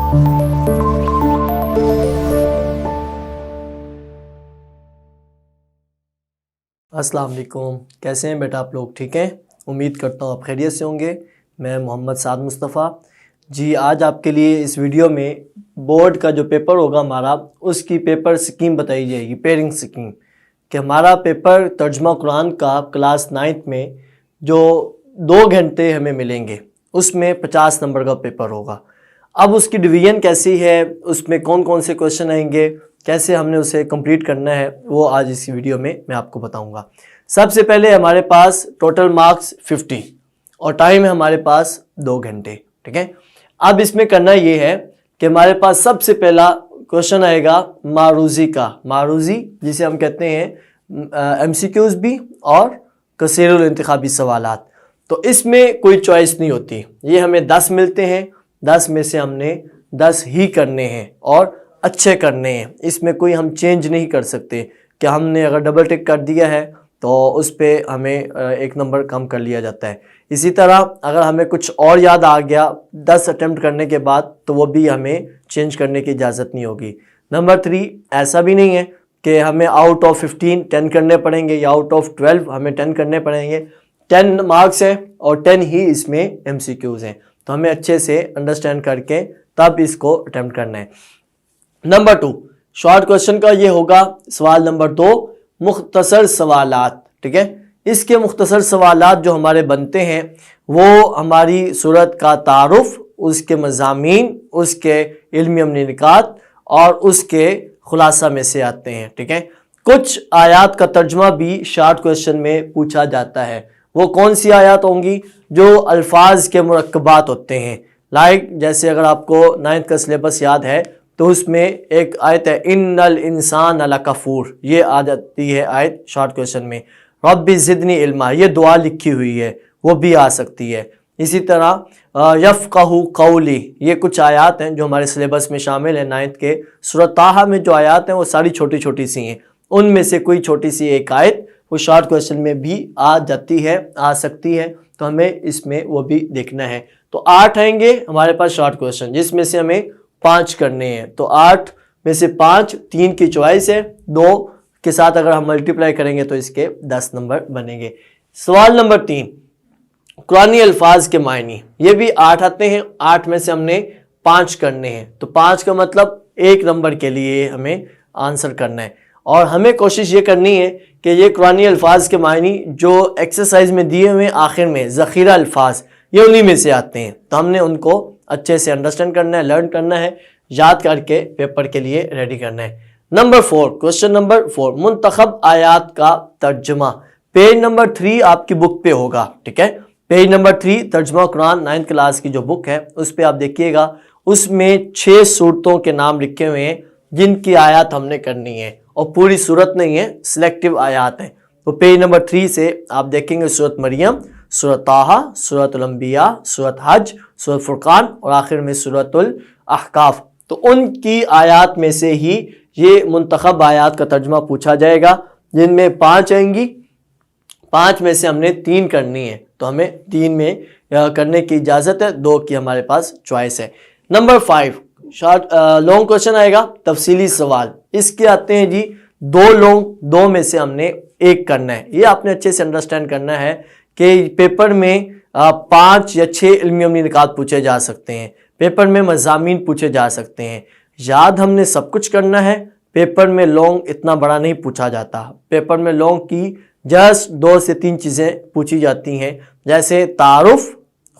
अस्सलाम वालेकुम, कैसे हैं बेटा आप लोग? ठीक हैं, उम्मीद करता हूँ आप खैरियत से होंगे। मैं मोहम्मद साद मुस्तफ़ा जी आज आपके लिए इस वीडियो में बोर्ड का जो पेपर होगा हमारा उसकी पेपर स्कीम बताई जाएगी, पेयरिंग स्कीम, कि हमारा पेपर तर्जुमा कुरान का क्लास 9th में जो 2 घंटे हमें मिलेंगे उसमें 50 नंबर का पेपर होगा। अब उसकी डिवीज़न कैसी है, उसमें कौन कौन से क्वेश्चन आएंगे, कैसे हमने उसे कंप्लीट करना है, वो आज इस वीडियो में मैं आपको बताऊंगा। सबसे पहले हमारे पास टोटल मार्क्स 50 और टाइम है हमारे पास 2 घंटे। ठीक है, अब इसमें करना ये है कि हमारे पास सबसे पहला क्वेश्चन आएगा मारूजी का, मारूजी जिसे हम कहते हैं MCQs भी और कसीरुल इंतखाबी सवालात। तो इसमें कोई चॉइस नहीं होती, ये हमें 10 मिलते हैं, 10 में से हमने 10 ही करने हैं और अच्छे करने हैं। इसमें कोई हम चेंज नहीं कर सकते कि हमने अगर डबल टिक कर दिया है तो उस पर हमें 1 नंबर कम कर लिया जाता है। इसी तरह अगर हमें कुछ और याद आ गया 10 अटेम्प्ट करने के बाद तो वो भी हमें चेंज करने की इजाज़त नहीं होगी। नंबर 3 ऐसा भी नहीं है कि हमें आउट ऑफ 15 10 करने पड़ेंगे या आउट ऑफ 12 हमें 10 करने पड़ेंगे। 10 मार्क्स हैं और 10 ही इसमें MCQs हैं, तो हमें अच्छे से अंडरस्टैंड करके तब इसको अटेम्प्ट करना है। नंबर 2 शॉर्ट क्वेश्चन का ये होगा सवाल नंबर 2 मुख्तसर सवालात। ठीक है, इसके मुख्तसर सवालात जो हमारे बनते हैं वो हमारी सूरत का तारुफ, उसके मज़ामीन, उसके इल्मी अमली निकात और उसके खुलासा में से आते हैं। ठीक है, कुछ आयात का तर्जुमा भी शॉर्ट क्वेश्चन में पूछा जाता है। वो कौन सी आयात होंगी? जो अल्फाज के मुरक्कबात होते हैं। लाइक जैसे अगर आपको 9th का सिलेबस याद है तो उसमें एक आयत है इन्नल इंसान लकफूर, ये आ जाती है आयत शॉर्ट क्वेश्चन में। रब्बी ज़िदनी इल्मा, ये दुआ लिखी हुई है, वो भी आ सकती है। इसी तरह यफ़क़हू क़ौली, ये कुछ आयात हैं जो हमारे सिलेबस में शामिल है। 9th के सूरह ताहा में जो आयात हैं वो सारी छोटी छोटी सी हैं, उनमें से कोई छोटी सी एक आयत वो शॉर्ट क्वेश्चन में भी आ जाती है, आ सकती है, तो हमें इसमें वो भी देखना है। तो 8 आएंगे हमारे पास शॉर्ट क्वेश्चन, जिसमें से हमें 5 करने हैं। तो 8 में से 5, 3 की चॉइस है, 2 के साथ अगर हम मल्टीप्लाई करेंगे तो इसके 10 नंबर बनेंगे। सवाल नंबर 3 कुरानी अल्फाज के मायनी, ये भी 8 आते हैं, 8 में से हमने 5 करने हैं। तो 5 का मतलब 1 नंबर के लिए हमें आंसर करना है और हमें कोशिश ये करनी है कि ये कुरानी अल्फाज के मायनी जो एक्सरसाइज में दिए हुए आखिर में ज़ख़ीरा अल्फाज, ये उन्हीं में से आते हैं, तो हमने उनको अच्छे से अंडरस्टैंड करना है, लर्न करना है, याद करके पेपर के लिए रेडी करना है। नंबर 4 क्वेश्चन नंबर 4 मुंतखब आयात का तर्जुमा, पेज नंबर 3 आपकी बुक पे होगा। ठीक है, पेज नंबर 3 तर्जुमा कुरान 9th क्लास की जो बुक है उस पर आप देखिएगा, उसमें 6 सूरतों के नाम लिखे हुए हैं जिनकी आयत हमने करनी है और पूरी सूरत नहीं है, सिलेक्टिव आयत है। तो पेज नंबर 3 से आप देखेंगे सूरत मरियम, सूरत ताहा, सूरतुल अंबिया, सूरत हज, सूरत फुरकान और आखिर में सूरतुल अहकाफ। तो उनकी आयत में से ही ये मुंतखब आयत का तर्जुमा पूछा जाएगा, जिनमें 5 आएंगी, 5 में से हमने 3 करनी है, तो हमें 3 में करने की इजाज़त है, 2 की हमारे पास चॉइस है। नंबर 5 शॉर्ट लॉन्ग क्वेश्चन आएगा, तफसीली सवाल। इसके आते हैं जी 2 लॉन्ग, 2 में से हमने 1 करना है। ये आपने अच्छे से अंडरस्टैंड करना है कि पेपर में 5 या 6 इल्मी अमली निकात पूछे जा सकते हैं, पेपर में मज़ामीन पूछे जा सकते हैं। याद हमने सब कुछ करना है, पेपर में लॉन्ग इतना बड़ा नहीं पूछा जाता। पेपर में लॉन्ग की जस्ट 2 से 3 चीज़ें पूछी जाती हैं, जैसे तारुफ,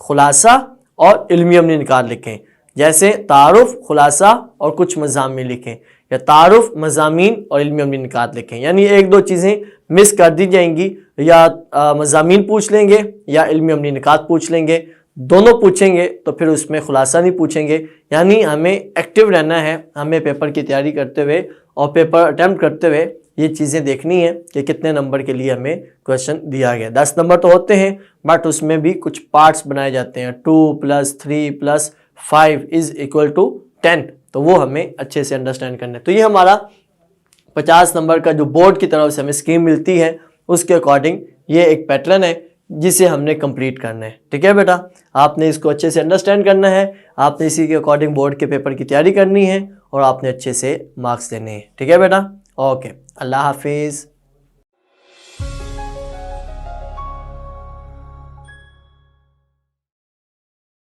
खुलासा और इल्मी अमली निकात लिखें। जैसे तारुफ, खुलासा और कुछ मज़ामीन लिखें, या तारुफ, मज़ामीन और इल्मी अमली निकात लिखें। यानी 1-2 चीज़ें मिस कर दी जाएंगी, या मज़ामीन पूछ लेंगे या इल्मी अमली निकात पूछ लेंगे, दोनों पूछेंगे तो फिर उसमें खुलासा नहीं पूछेंगे। यानी हमें एक्टिव रहना है, हमें पेपर की तैयारी करते हुए और पेपर अटैम्प्ट करते हुए ये चीज़ें देखनी है कि कितने नंबर के लिए हमें क्वेश्चन दिया गया। 10 नंबर तो होते हैं, बट उसमें भी कुछ पार्ट्स बनाए जाते हैं, 2 + 3 + 5 = 10, तो वो हमें अच्छे से अंडरस्टैंड करना है। तो ये हमारा 50 नंबर का जो बोर्ड की तरफ से हमें स्कीम मिलती है उसके अकॉर्डिंग ये एक पैटर्न है जिसे हमने कंप्लीट करना है। ठीक है बेटा, आपने इसको अच्छे से अंडरस्टैंड करना है, आपने इसी के अकॉर्डिंग बोर्ड के पेपर की तैयारी करनी है और आपने अच्छे से मार्क्स देने हैं। ठीक है बेटा, ओके, अल्लाह हाफिज़।